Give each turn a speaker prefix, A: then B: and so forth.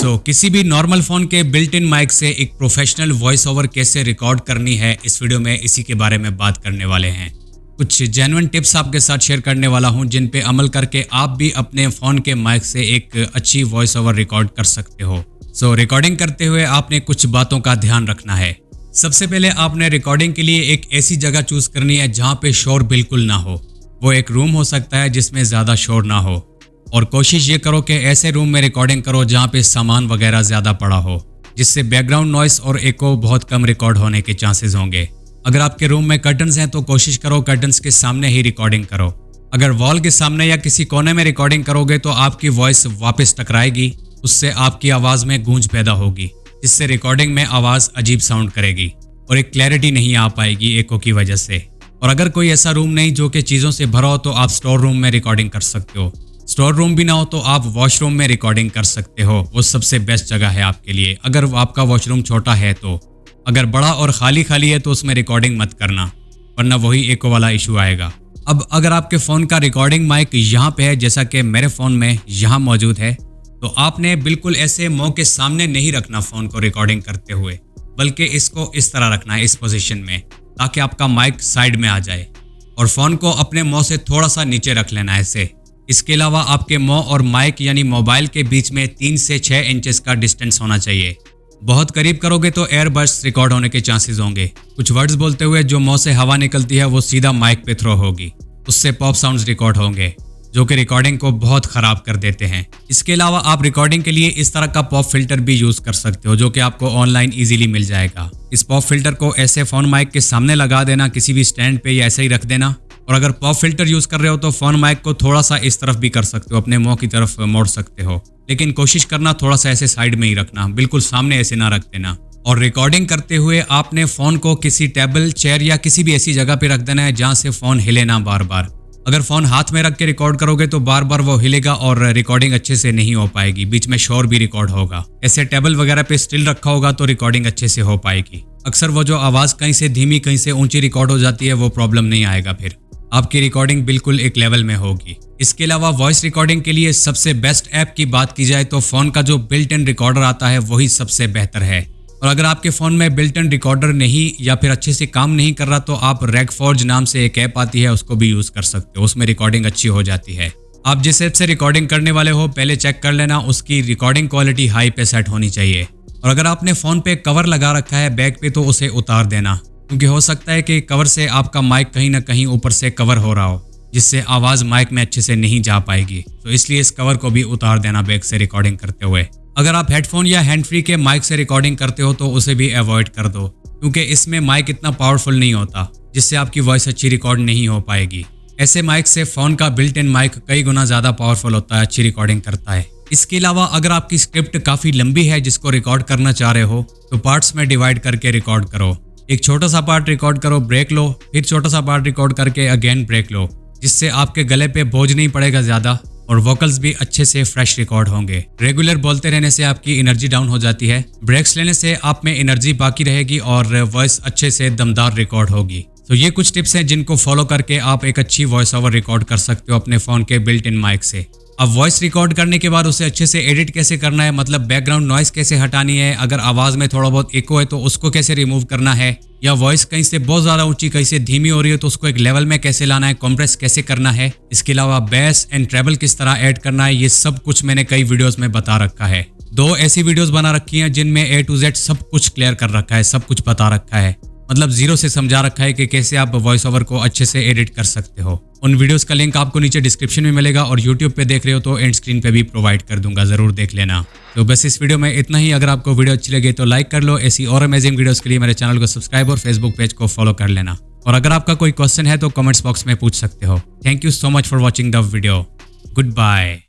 A: किसी भी normal phone के बिल्ट इन माइक से एक प्रोफेशनल वॉइस ओवर कैसे रिकॉर्ड करनी है, इस वीडियो में इसी के बारे में बात करने वाले हैं। कुछ जेन्युइन टिप्स आपके साथ शेयर करने वाला हूं जिन पे अमल करके आप भी अपने फोन के माइक से एक अच्छी वॉइस ओवर रिकॉर्ड कर सकते हो। रिकॉर्डिंग करते हुए आपने कुछ बातों का ध्यान रखना है। सबसे पहले आपने रिकॉर्डिंग के लिए एक ऐसी जगह चूज करनी है जहां पे शोर बिल्कुल ना हो। वो एक रूम हो सकता है जिसमें ज्यादा शोर ना हो, और कोशिश ये करो कि ऐसे रूम में रिकॉर्डिंग करो जहां पे सामान वगैरह ज्यादा पड़ा हो, जिससे बैकग्राउंड नॉइस और एको बहुत कम रिकॉर्ड होने के चांसेस होंगे। अगर आपके रूम में कर्टन्स हैं तो कोशिश करो कर्टन्स के सामने ही रिकॉर्डिंग करो। अगर वॉल के सामने या किसी कोने में रिकॉर्डिंग करोगे तो आपकी वॉइस वापस टकराएगी, उससे आपकी आवाज में गूंज पैदा होगी, जिससे रिकॉर्डिंग में आवाज अजीब साउंड करेगी और एक क्लैरिटी नहीं आ पाएगी एको की वजह से। और अगर कोई ऐसा रूम नहीं जो कि चीजों से भरा हो तो आप स्टोर रूम में रिकॉर्डिंग कर सकते हो। स्टोर रूम भी ना हो तो आप वॉशरूम में रिकॉर्डिंग कर सकते हो, वो सबसे बेस्ट जगह है आपके लिए, अगर आपका वॉशरूम छोटा है तो। अगर बड़ा और खाली खाली है तो उसमें रिकॉर्डिंग मत करना, वरना वही एको वाला इशू आएगा। अब अगर आपके फ़ोन का रिकॉर्डिंग माइक यहाँ पे है, जैसा कि मेरे फ़ोन में यहाँ मौजूद है, तो आपने बिल्कुल ऐसे मुंह के सामने नहीं रखना फ़ोन को रिकॉर्डिंग करते हुए, बल्कि इसको इस तरह रखना है, इस पोजीशन में, ताकि आपका माइक साइड में आ जाए, और फ़ोन को अपने मुंह से थोड़ा सा नीचे रख लेना ऐसे। इसके अलावा आपके मुंह और माइक यानी मोबाइल के बीच में 3 से 6 इंचेस का डिस्टेंस होना चाहिए। बहुत करीब करोगे तो एयर बर्स्ट रिकॉर्ड होने के चांसेस होंगे। कुछ वर्ड्स बोलते हुए जो मुंह से हवा निकलती है वो सीधा माइक पे थ्रो होगी, उससे पॉप साउंड्स रिकॉर्ड होंगे जो कि रिकॉर्डिंग को बहुत खराब कर देते हैं। इसके अलावा आप रिकॉर्डिंग के लिए इस तरह का पॉप फिल्टर भी यूज कर सकते हो, जो कि आपको ऑनलाइन इजीली मिल जाएगा। इस पॉप फिल्टर को ऐसे फोन माइक के सामने लगा देना, किसी भी स्टैंड पे या ऐसे ही रख देना। और अगर पॉप फिल्टर यूज कर रहे हो तो फोन माइक को थोड़ा सा इस तरफ भी कर सकते हो, अपने मुंह की तरफ मोड़ सकते हो, लेकिन कोशिश करना थोड़ा सा ऐसे साइड में ही रखना, बिल्कुल सामने ऐसे ना रख देना। और रिकॉर्डिंग करते हुए आपने फोन को किसी टेबल, चेयर या किसी भी ऐसी जगह पे रख देना है जहां से फोन हिले ना बार बार। अगर फोन हाथ में रख के रिकॉर्ड करोगे तो बार बार वो हिलेगा और रिकॉर्डिंग अच्छे से नहीं हो पाएगी, बीच में शोर भी रिकॉर्ड होगा। ऐसे टेबल वगैरह पे स्टिल रखा होगा तो रिकॉर्डिंग अच्छे से हो पाएगी। अक्सर वो जो आवाज कहीं से धीमी कहीं से ऊंची रिकॉर्ड हो जाती है, वो प्रॉब्लम नहीं आएगा, फिर आपकी रिकॉर्डिंग बिल्कुल एक लेवल में होगी। इसके अलावा वॉइस रिकॉर्डिंग के लिए सबसे बेस्ट ऐप की बात की जाए तो फोन का जो बिल्ट इन रिकॉर्डर आता है वही सबसे बेहतर है। और अगर आपके फोन में बिल्ट इन रिकॉर्डर नहीं या फिर अच्छे से काम नहीं कर रहा तो आप रेगफॉर्ज नाम से एक ऐप आती है, उसको भी यूज कर सकते हो, उसमें रिकॉर्डिंग अच्छी हो जाती है। आप जिस ऐप से रिकॉर्डिंग करने वाले हो पहले चेक कर लेना, उसकी रिकॉर्डिंग क्वालिटी हाई पे सेट होनी चाहिए। और अगर आपने फोन पे कवर लगा रखा है बैक पे तो उसे उतार देना, क्योंकि हो सकता है कि कवर से आपका माइक कहीं ना कहीं ऊपर से कवर हो रहा हो, जिससे आवाज माइक में अच्छे से नहीं जा पाएगी। तो इसलिए इस कवर को भी उतार देना बैक से रिकॉर्डिंग करते हुए। अगर आप हेडफोन या हैंड फ्री के माइक से रिकॉर्डिंग करते हो तो उसे भी अवॉइड कर दो, क्योंकि इसमें माइक इतना पावरफुल नहीं होता, जिससे आपकी वॉइस अच्छी रिकॉर्ड नहीं हो पाएगी। ऐसे माइक से फोन का बिल्ट इन माइक कई गुना ज्यादा पावरफुल होता है, अच्छी रिकॉर्डिंग करता है। इसके अलावा अगर आपकी स्क्रिप्ट काफी लंबी है जिसको रिकॉर्ड करना चाह रहे हो तो पार्ट्स में डिवाइड करके रिकॉर्ड करो। एक छोटा सा पार्ट रिकॉर्ड करो, ब्रेक लो, फिर छोटा सा पार्ट रिकॉर्ड करके अगेन ब्रेक लो, जिससे आपके गले पे बोझ नहीं पड़ेगा ज्यादा और वोकल्स भी अच्छे से फ्रेश रिकॉर्ड होंगे। रेगुलर बोलते रहने से आपकी एनर्जी डाउन हो जाती है, ब्रेक्स लेने से आप में एनर्जी बाकी रहेगी और वॉइस अच्छे से दमदार रिकॉर्ड होगी। तो ये कुछ टिप्स हैं जिनको फॉलो करके आप एक अच्छी वॉइस ओवर रिकॉर्ड कर सकते हो अपने फोन के बिल्ट इन माइक से। अब वॉइस रिकॉर्ड करने के बाद उसे अच्छे से एडिट कैसे करना है, मतलब बैकग्राउंड नॉइस कैसे हटानी है, अगर आवाज में थोड़ा बहुत इको है तो उसको कैसे रिमूव करना है, या वॉइस कहीं से बहुत ज्यादा ऊंची कहीं से धीमी हो रही है तो उसको एक लेवल में कैसे लाना है, कॉम्प्रेस कैसे करना है, इसके अलावा बेस एंड ट्रेबल किस तरह ऐड करना है, ये सब कुछ मैंने कई वीडियोस में बता रखा है। 2 ऐसी वीडियोस बना रखी हैं जिनमें A to Z सब कुछ क्लियर कर रखा है, सब कुछ बता रखा है, मतलब जीरो से समझा रखा है कि कैसे आप वॉइस ओवर को अच्छे से एडिट कर सकते हो। उन वीडियोस का लिंक आपको नीचे डिस्क्रिप्शन में मिलेगा और YouTube पे देख रहे हो तो एंड स्क्रीन पे भी प्रोवाइड कर दूंगा, जरूर देख लेना। तो बस इस वीडियो में इतना ही। अगर आपको वीडियो अच्छी लगे तो लाइक कर लो। ऐसी और अमेजिंग वीडियोस के लिए मेरे चैनल को सब्सक्राइब और फेसबुक पेज को फॉलो कर लेना। और अगर आपका कोई क्वेश्चन है तो कमेंट्स बॉक्स में पूछ सकते हो। Thank you so much for watching the video. Good bye.